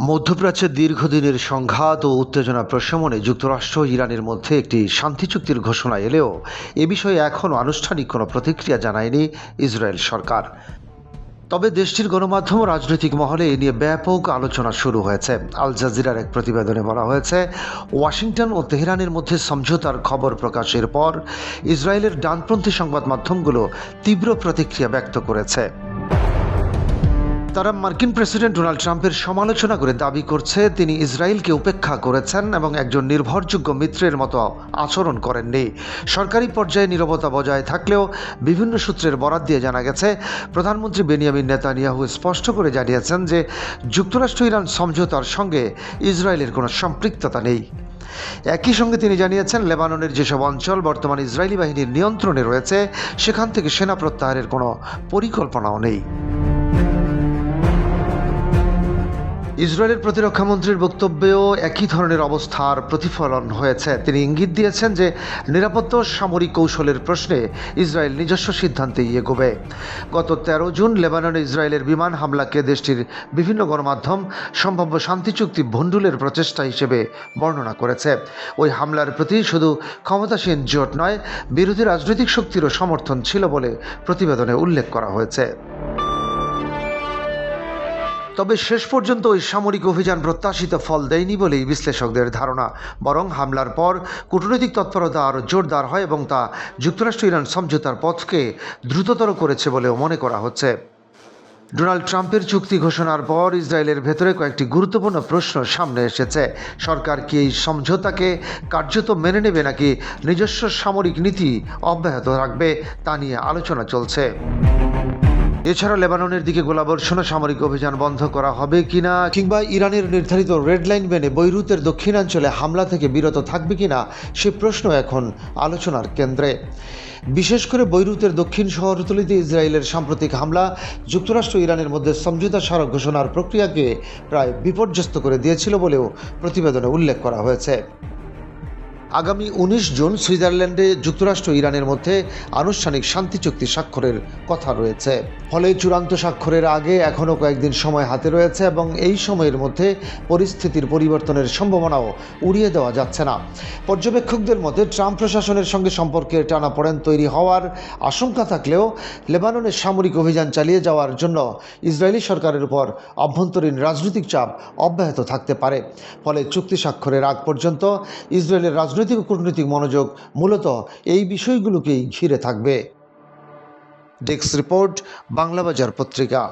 মধ্যপ্রাচ্যের দীর্ঘদিনের সংঘাত ও উত্তেজনা প্রশমনে যুক্তরাষ্ট্র ও ইরানের মধ্যে একটি শান্তি চুক্তির ঘোষণা এলেও এ বিষয়ে এখনও আনুষ্ঠানিক কোনো প্রতিক্রিয়া জানায়নি ইসরায়েল সরকার। তবে দেশটির গণমাধ্যম ও রাজনৈতিক মহলে এ নিয়ে ব্যাপক আলোচনা শুরু হয়েছে। আল জাজিরার এক প্রতিবেদনে বলা হয়েছে, ওয়াশিংটন ও তেহরানের মধ্যে সমঝোতার খবর প্রকাশের পর ইসরায়েলের ডানপন্থী সংবাদ মাধ্যমগুলো তীব্র প্রতিক্রিয়া ব্যক্ত করেছে। তারা মার্কিন প্রেসিডেন্ট ডোনাল্ড ট্রাম্পের সমালোচনা করে দাবি করছে তিনি ইসরায়েলকে উপেক্ষা করেছেন এবং একজন নির্ভরযোগ্য মিত্রের মতো আচরণ করেননি। সরকারি পর্যায়ে নীরবতা বজায় থাকলেও বিভিন্ন সূত্রের বরাত দিয়ে জানা গেছে, প্রধানমন্ত্রী বেনিয়ামিন নেতানিয়াহু স্পষ্ট করে জানিয়েছেন যে যুক্তরাষ্ট্র ইরান সমঝোতার সঙ্গে ইসরায়েলের কোনো সম্পৃক্ততা নেই। একই সঙ্গে তিনি জানিয়েছেন, লেবাননের যেসব অঞ্চল বর্তমান ইসরায়েলি বাহিনীর নিয়ন্ত্রণে রয়েছে সেখান থেকে সেনা প্রত্যাহারের কোনো পরিকল্পনাও নেই। ইসরায়েলের প্রতিরক্ষামন্ত্রীর বক্তব্যেও একই ধরনের অবস্থার প্রতিফলন হয়েছে। তিনি ইঙ্গিত দিয়েছেন যে নিরাপত্তা ও সামরিক কৌশলের প্রশ্নে ইসরায়েল নিজস্ব সিদ্ধান্তেই এগোবে। গত 13 জুন লেবাননে ইসরায়েলের বিমান হামলাকে দেশটির বিভিন্ন গণমাধ্যম সম্ভাব্য শান্তি চুক্তি ভণ্ডুলের প্রচেষ্টা হিসেবে বর্ণনা করেছে। ওই হামলার প্রতি শুধু ক্ষমতাসীন জোট নয়, বিরোধী রাজনৈতিক শক্তিরও সমর্থন ছিল বলে প্রতিবেদনে উল্লেখ করা হয়েছে। তবে শেষ পর্যন্ত ওই সামরিক অভিযান প্রত্যাশিত ফল দেয়নি বলেই বিশ্লেষকদের ধারণা। বরং হামলার পর কূটনৈতিক তৎপরতা আরও জোরদার হয় এবং তা যুক্তরাষ্ট্র ইরান সমঝোতার পথকে দ্রুততর করেছে বলেও মনে করা হচ্ছে। ডোনাল্ড ট্রাম্পের চুক্তি ঘোষণার পর ইসরায়েলের ভেতরে কয়েকটি গুরুত্বপূর্ণ প্রশ্ন সামনে এসেছে। সরকার কি এই সমঝোতাকে কার্যত মেনে নেবে নাকি নিজস্ব সামরিক নীতি অব্যাহত রাখবে তা নিয়ে আলোচনা চলছে। এছাড়া লেবাননের দিকে গোলাবর্ষণ সামরিক অভিযান বন্ধ করা হবে কিনা, কিংবা ইরানের নির্ধারিত রেড লাইন মেনে বৈরুতের দক্ষিণাঞ্চলে হামলা থেকে বিরত থাকবে কিনা সে প্রশ্ন এখন আলোচনার কেন্দ্রে। বিশেষ করে বৈরুতের দক্ষিণ শহরতলিতে ইসরায়েলের সাম্প্রতিক হামলা যুক্তরাষ্ট্র ইরানের মধ্যে সমঝোতা স্মারক ঘোষণার প্রক্রিয়াকে প্রায় বিপর্যস্ত করে দিয়েছিল বলেও প্রতিবেদনে উল্লেখ করা হয়েছে। আগামী 19 জুন সুইজারল্যান্ডে যুক্তরাষ্ট্র ইরানের মধ্যে আনুষ্ঠানিক শান্তি চুক্তি স্বাক্ষরের কথা রয়েছে। ফলে চূড়ান্ত স্বাক্ষরের আগে এখনও কয়েকদিন সময় হাতে রয়েছে এবং এই সময়ের মধ্যে পরিস্থিতির পরিবর্তনের সম্ভাবনাও উড়িয়ে দেওয়া যাচ্ছে না। পর্যবেক্ষকদের মতে ট্রাম্প প্রশাসনের সঙ্গে সম্পর্কের টানাপোড়েন তৈরি হওয়ার আশঙ্কা থাকলেও লেবাননে সামরিক অভিযান চালিয়ে যাওয়ার জন্য ইসরায়েলি সরকারের উপর অভ্যন্তরীণ রাজনৈতিক চাপ অব্যাহত থাকতে পারে। ফলে চুক্তি স্বাক্ষরের আগ পর্যন্ত ইসরায়েলের রাজনৈতিক ও কূটনৈতিক মনোযোগ মূলত এই বিষয়গুলোকেই ঘিরে থাকবে। ডেস্ক রিপোর্ট, বাংলাবাজার পত্রিকা।